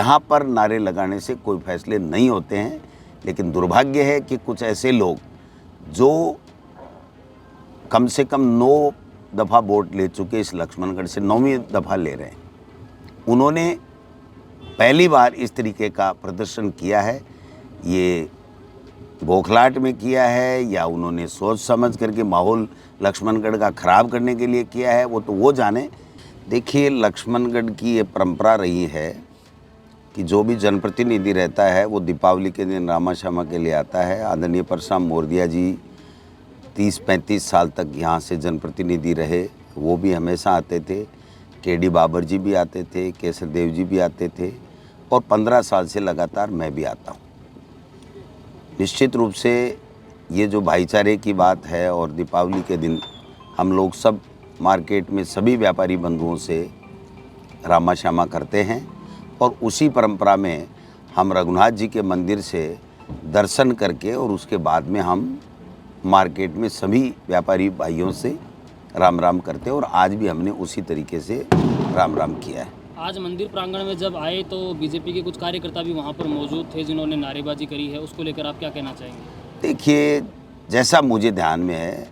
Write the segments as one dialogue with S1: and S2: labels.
S1: यहाँ पर नारे लगाने से कोई फैसले नहीं होते हैं, लेकिन दुर्भाग्य है कि कुछ ऐसे लोग जो कम से कम 9 दफ़ा वोट ले चुके, इस लक्ष्मणगढ़ से 9वीं दफ़ा ले रहे हैं, उन्होंने पहली बार इस तरीके का प्रदर्शन किया है। ये बौखलाहट में किया है या उन्होंने सोच समझ करके माहौल लक्ष्मणगढ़ का ख़राब करने के लिए किया है, वो तो वो जाने। देखिए, लक्ष्मणगढ़ की ये परंपरा रही है कि जो भी जनप्रतिनिधि रहता है वो दीपावली के दिन रामा श्यामा के लिए आता है। आदरणीय परशुराम मोरदिया जी 30-35 साल तक यहाँ से जनप्रतिनिधि रहे, वो भी हमेशा आते थे। केडी बाबर जी भी आते थे, केसर देव जी भी आते थे, और 15 साल से लगातार मैं भी आता हूँ। निश्चित रूप से ये जो भाईचारे की बात है, और दीपावली के दिन हम लोग सब मार्केट में सभी व्यापारी बंधुओं से रामा श्यामा करते हैं, और उसी परंपरा में हम रघुनाथ जी के मंदिर से दर्शन करके और उसके बाद में हम मार्केट में सभी व्यापारी भाइयों से राम राम करते हैं, और आज भी हमने उसी तरीके से राम राम किया है।
S2: आज मंदिर प्रांगण में जब आए तो बीजेपी के कुछ कार्यकर्ता भी वहां पर मौजूद थे जिन्होंने नारेबाजी करी है, उसको लेकर आप क्या कहना चाहेंगे?
S1: देखिए, जैसा मुझे ध्यान में है,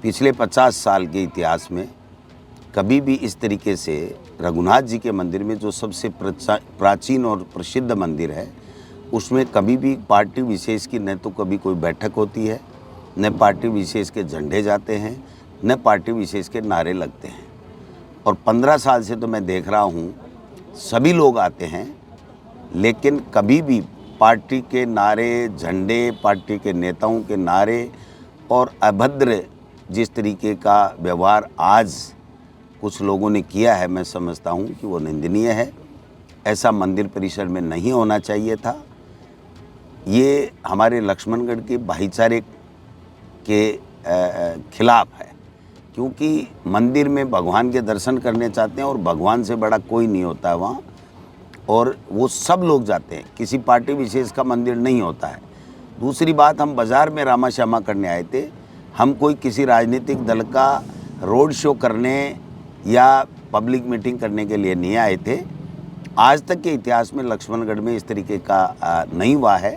S1: पिछले 50 साल के इतिहास में कभी भी इस तरीके से रघुनाथ जी के मंदिर में, जो सबसे प्राचीन और प्रसिद्ध मंदिर है, उसमें कभी भी पार्टी विशेष की न तो कभी कोई बैठक होती है, न पार्टी विशेष के झंडे जाते हैं, न पार्टी विशेष के नारे लगते हैं। और 15 साल से तो मैं देख रहा हूँ सभी लोग आते हैं, लेकिन कभी भी पार्टी के नारे, झंडे, पार्टी के नेताओं के नारे और अभद्र जिस तरीके का व्यवहार आज कुछ लोगों ने किया है, मैं समझता हूँ कि वो निंदनीय है। ऐसा मंदिर परिसर में नहीं होना चाहिए था। ये हमारे लक्ष्मणगढ़ के भाईचारे के खिलाफ है, क्योंकि मंदिर में भगवान के दर्शन करने चाहते हैं और भगवान से बड़ा कोई नहीं होता है वहाँ, और वो सब लोग जाते हैं, किसी पार्टी विशेष का मंदिर नहीं होता है। दूसरी बात, हम बाज़ार में रामा श्यामा करने आए थे, हम कोई किसी राजनीतिक दल का रोड शो करने या पब्लिक मीटिंग करने के लिए नहीं आए थे। आज तक के इतिहास में लक्ष्मणगढ़ में इस तरीके का नहीं हुआ है।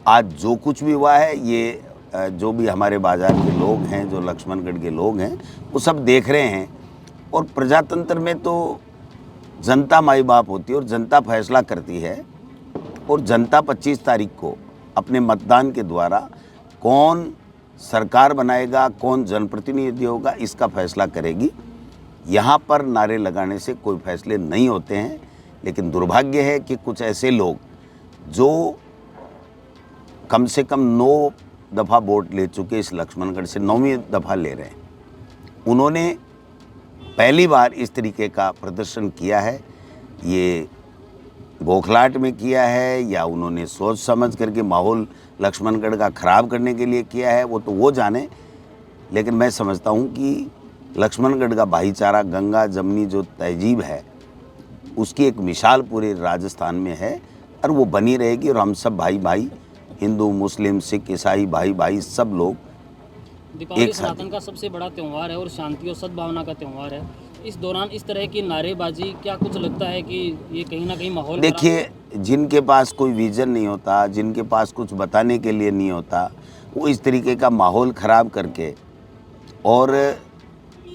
S1: आज जो कुछ भी हुआ है, ये जो भी हमारे बाज़ार के लोग हैं, जो लक्ष्मणगढ़ के लोग हैं, वो सब देख रहे हैं। और प्रजातंत्र में तो जनता माई बाप होती है और जनता फैसला करती है, और जनता 25 तारीख को अपने मतदान के द्वारा कौन सरकार बनाएगा, कौन जनप्रतिनिधि होगा, इसका फैसला करेगी। यहाँ पर नारे लगाने से कोई फैसले नहीं होते हैं, लेकिन दुर्भाग्य है कि कुछ ऐसे लोग जो कम से कम 9 दफ़ा वोट ले चुके, इस लक्ष्मणगढ़ से 9वीं दफ़ा ले रहे हैं, उन्होंने पहली बार इस तरीके का प्रदर्शन किया है। ये बौखलाहट में किया है या उन्होंने सोच समझ करके माहौल लक्ष्मणगढ़ का ख़राब करने के लिए किया है, वो तो वो जाने। लेकिन मैं समझता हूँ कि लक्ष्मणगढ़ का भाईचारा, गंगा जमनी जो तहजीब है, उसकी एक मिसाल पूरे राजस्थान में है, और वो बनी रहेगी। और हम सब भाई भाई, हिंदू, मुस्लिम, सिख, ईसाई, भाई भाई सब लोग
S2: दीपावली सनातन का सबसे बड़ा त्यौहार है और शांति और सद्भावना का त्यौहार है। इस दौरान इस तरह की नारेबाजी, क्या कुछ लगता है कि ये कहीं ना कहीं माहौल?
S1: देखिए, जिनके पास कोई विज़न नहीं होता, जिनके पास कुछ बताने के लिए नहीं होता, वो इस तरीके का माहौल ख़राब करके और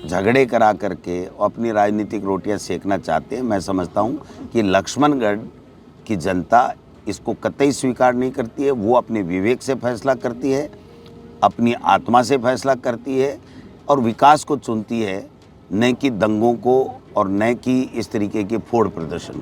S1: झगड़े करा करके अपनी राजनीतिक रोटियां सेकना चाहते हैं। मैं समझता हूं कि लक्ष्मणगढ़ की जनता इसको कतई स्वीकार नहीं करती है। वो अपने विवेक से फैसला करती है, अपनी आत्मा से फैसला करती है, और विकास को चुनती है, न कि दंगों को और न कि इस तरीके के फोड़ प्रदर्शन।